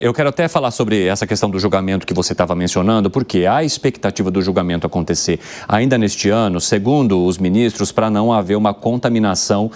Eu quero até falar sobre essa questão do julgamento que você estava mencionando, porque há expectativa do julgamento acontecer ainda neste ano, segundo os ministros, para não haver uma contaminação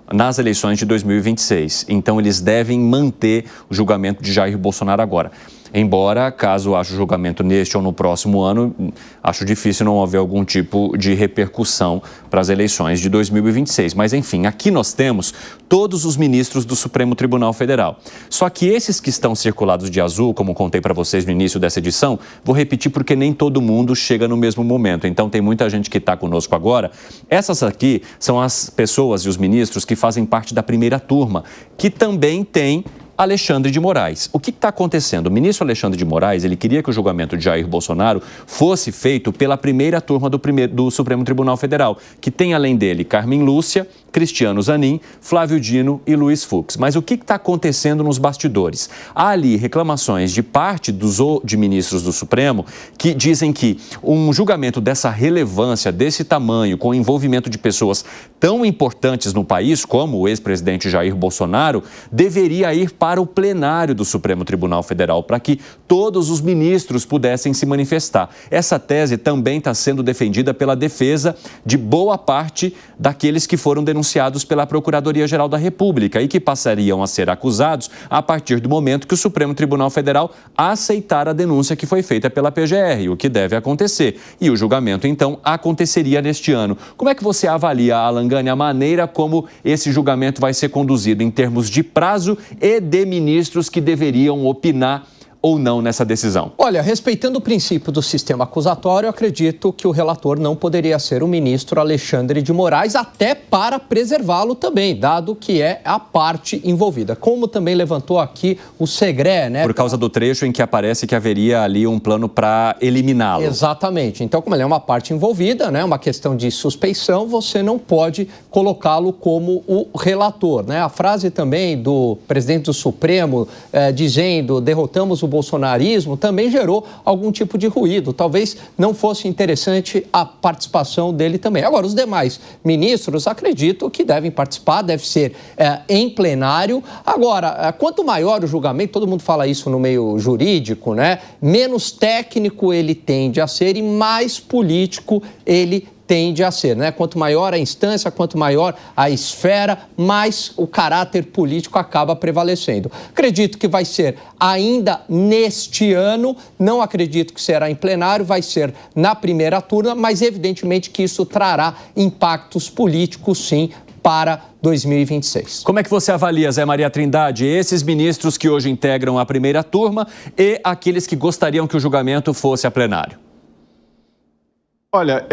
nas eleições de 2026. Então, eles devem manter o julgamento de Jair Bolsonaro agora. Embora, caso haja julgamento neste ou no próximo ano, acho difícil não haver algum tipo de repercussão para as eleições de 2026. Mas, enfim, aqui nós temos todos os ministros do Supremo Tribunal Federal. Só que esses que estão circulados de azul, como contei para vocês no início dessa edição, vou repetir porque nem todo mundo chega no mesmo momento. Então, tem muita gente que está conosco agora. Essas aqui são as pessoas e os ministros que fazem parte da primeira turma, que também tem Alexandre de Moraes. O que está acontecendo? O ministro Alexandre de Moraes, ele queria que o julgamento de Jair Bolsonaro fosse feito pela primeira turma do Supremo Tribunal Federal, que tem além dele Carmen Lúcia, Cristiano Zanin, Flávio Dino e Luiz Fux. Mas o que está acontecendo nos bastidores? Há ali reclamações de parte de ministros do Supremo que dizem que um julgamento dessa relevância, desse tamanho, com o envolvimento de pessoas tão importantes no país, como o ex-presidente Jair Bolsonaro, deveria ir para o plenário do Supremo Tribunal Federal, para que todos os ministros pudessem se manifestar. Essa tese também está sendo defendida pela defesa de boa parte daqueles que foram denunciados pela Procuradoria-Geral da República e que passariam a ser acusados a partir do momento que o Supremo Tribunal Federal aceitar a denúncia que foi feita pela PGR, o que deve acontecer. E o julgamento, então, aconteceria neste ano. Como é que você avalia, Alan Gani, a maneira como esse julgamento vai ser conduzido em termos de prazo e de ministros que deveriam opinar ou não nessa decisão? Olha, respeitando o princípio do sistema acusatório, eu acredito que o relator não poderia ser o ministro Alexandre de Moraes, até para preservá-lo também, dado que é a parte envolvida. Como também levantou aqui o Segré, né? Por causa do trecho em que aparece que haveria ali um plano para eliminá-lo. Exatamente. Então, como ele é uma parte envolvida, né, uma questão de suspeição, você não pode colocá-lo como o relator, né? A frase também do presidente do Supremo dizendo derrotamos o bolsonarismo também gerou algum tipo de ruído. Talvez não fosse interessante a participação dele também. Agora, os demais ministros acredito que devem participar, deve ser em plenário. Agora, quanto maior o julgamento, todo mundo fala isso no meio jurídico, né? Menos técnico ele tende a ser e mais político ele tende a ser, né? Quanto maior a instância, quanto maior a esfera, mais o caráter político acaba prevalecendo. Acredito que vai ser ainda neste ano, não acredito que será em plenário, vai ser na primeira turma, mas evidentemente que isso trará impactos políticos, sim, para 2026. Como é que você avalia, Zé Maria Trindade, esses ministros que hoje integram a primeira turma e aqueles que gostariam que o julgamento fosse a plenário? Olha,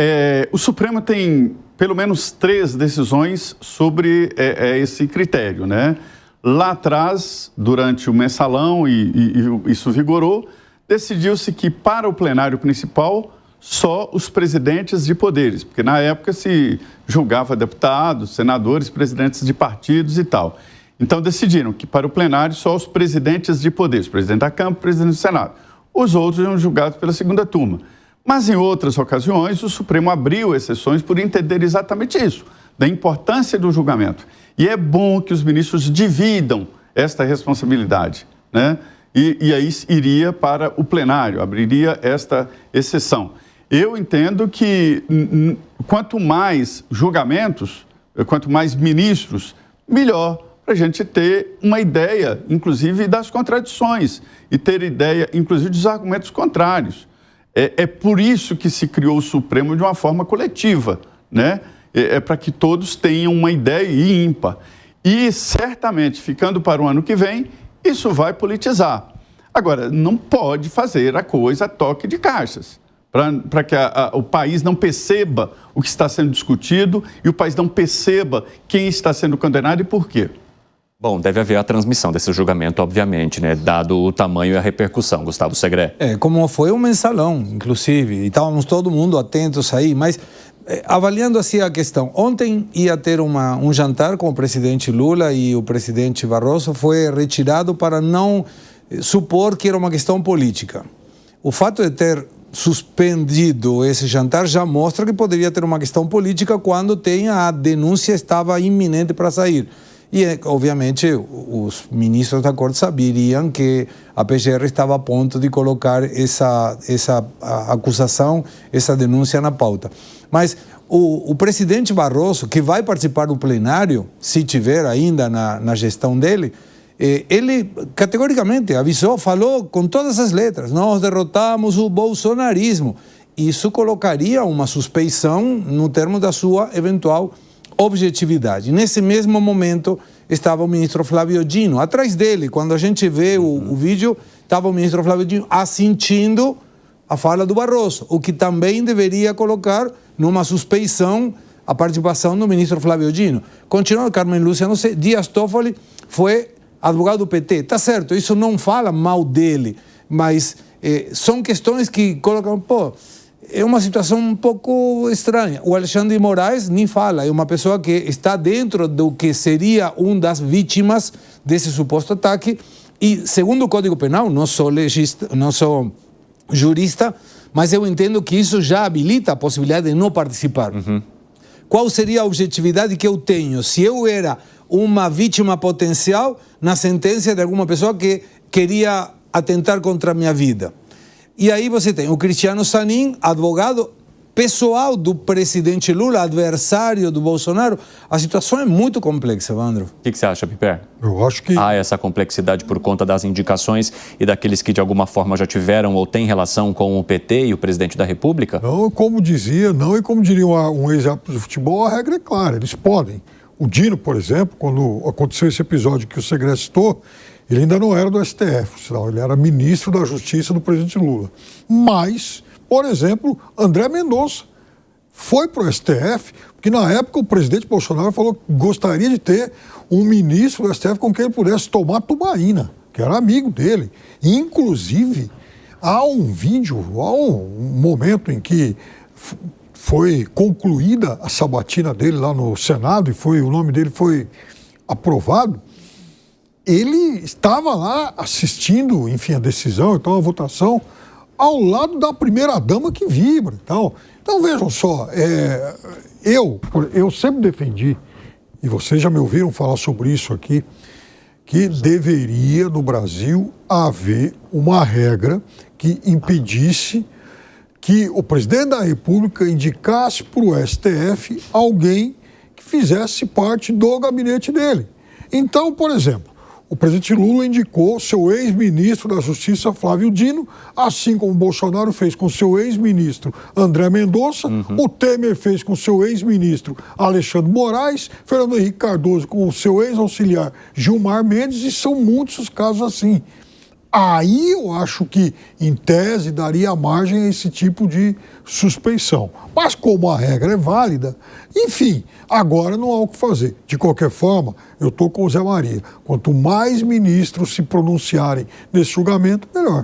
o Supremo tem pelo menos 3 decisões sobre esse critério, né? Lá atrás, durante o mensalão, e isso vigorou, decidiu-se que para o plenário principal, só os presidentes de poderes, porque na época se julgava deputados, senadores, presidentes de partidos e tal. Então decidiram que para o plenário só os presidentes de poderes, presidente da Câmara, presidente do Senado. Os outros eram julgados pela segunda turma. Mas, em outras ocasiões, o Supremo abriu exceções por entender exatamente isso, da importância do julgamento. E é bom que os ministros dividam esta responsabilidade, né? E aí iria para o plenário, abriria esta exceção. Eu entendo que quanto mais julgamentos, quanto mais ministros, melhor para a gente ter uma ideia, inclusive, das contradições e ter ideia, inclusive, dos argumentos contrários. É por isso que se criou o Supremo de uma forma coletiva, né? É para que todos tenham uma ideia ímpar. E, certamente, ficando para o ano que vem, isso vai politizar. Agora, não pode fazer a coisa a toque de caixas, para que o país não perceba o que está sendo discutido e o país não perceba quem está sendo condenado e por quê. Bom, deve haver a transmissão desse julgamento, obviamente, né? Dado o tamanho e a repercussão, Gustavo Segré. Como foi um mensalão, inclusive, e estávamos todo mundo atentos aí, mas avaliando assim a questão, ontem ia ter um jantar com o presidente Lula e o presidente Barroso, foi retirado para não supor que era uma questão política. O fato de ter suspendido esse jantar já mostra que poderia ter uma questão política quando a denúncia estava iminente para sair. E, obviamente, os ministros da Corte saberiam que a PGR estava a ponto de colocar essa acusação, essa denúncia na pauta. Mas o presidente Barroso, que vai participar do plenário, se tiver ainda na gestão dele, ele categoricamente avisou, falou com todas as letras, nós derrotamos o bolsonarismo. Isso colocaria uma suspeição no termo da sua eventual objetividade. Nesse mesmo momento estava o ministro Flávio Dino. Atrás dele, quando a gente vê o vídeo, estava o ministro Flávio Dino assentindo a fala do Barroso, o que também deveria colocar numa suspeição a participação do ministro Flávio Dino. Continuando, Carmen Lúcia, não sei, Dias Toffoli foi advogado do PT. Tá certo, isso não fala mal dele, mas são questões que colocam, pô, é uma situação um pouco estranha. O Alexandre de Moraes nem fala, é uma pessoa que está dentro do que seria uma das vítimas desse suposto ataque e, segundo o Código Penal, não sou jurista, mas eu entendo que isso já habilita a possibilidade de não participar. Qual seria a objetividade que eu tenho se eu era uma vítima potencial na sentença de alguma pessoa que queria atentar contra a minha vida? E aí você tem o Cristiano Zanin, advogado pessoal do presidente Lula, adversário do Bolsonaro. A situação é muito complexa, Evandro. O que você acha, Piper? Eu acho que... Há essa complexidade por conta das indicações e daqueles que de alguma forma já tiveram ou têm relação com o PT e o presidente da República? Não, como diria um ex-árbitro de futebol, a regra é clara, eles podem. O Dino, por exemplo, quando aconteceu esse episódio que o Segre citou, ele ainda não era do STF, senão ele era ministro da Justiça do presidente Lula. Mas, por exemplo, André Mendonça foi para o STF, porque na época o presidente Bolsonaro falou que gostaria de ter um ministro do STF com quem ele pudesse tomar tubaína, que era amigo dele. Inclusive, há um vídeo, há um momento em que foi concluída a sabatina dele lá no Senado e o nome dele foi aprovado. Ele estava lá assistindo, enfim, a decisão, então a votação, ao lado da primeira-dama que vibra. Então vejam só, eu sempre defendi, e vocês já me ouviram falar sobre isso aqui, que deveria, no Brasil, haver uma regra que impedisse que o presidente da República indicasse para o STF alguém que fizesse parte do gabinete dele. Então, por exemplo, o presidente Lula indicou seu ex-ministro da Justiça, Flávio Dino, assim como o Bolsonaro fez com seu ex-ministro André Mendonça, o Temer fez com seu ex-ministro Alexandre Moraes, Fernando Henrique Cardoso com o seu ex-auxiliar Gilmar Mendes, e são muitos os casos assim. Aí eu acho que, em tese, daria margem a esse tipo de suspeição. Mas como a regra é válida, enfim, agora não há o que fazer. De qualquer forma, eu estou com o Zé Maria. Quanto mais ministros se pronunciarem nesse julgamento, melhor.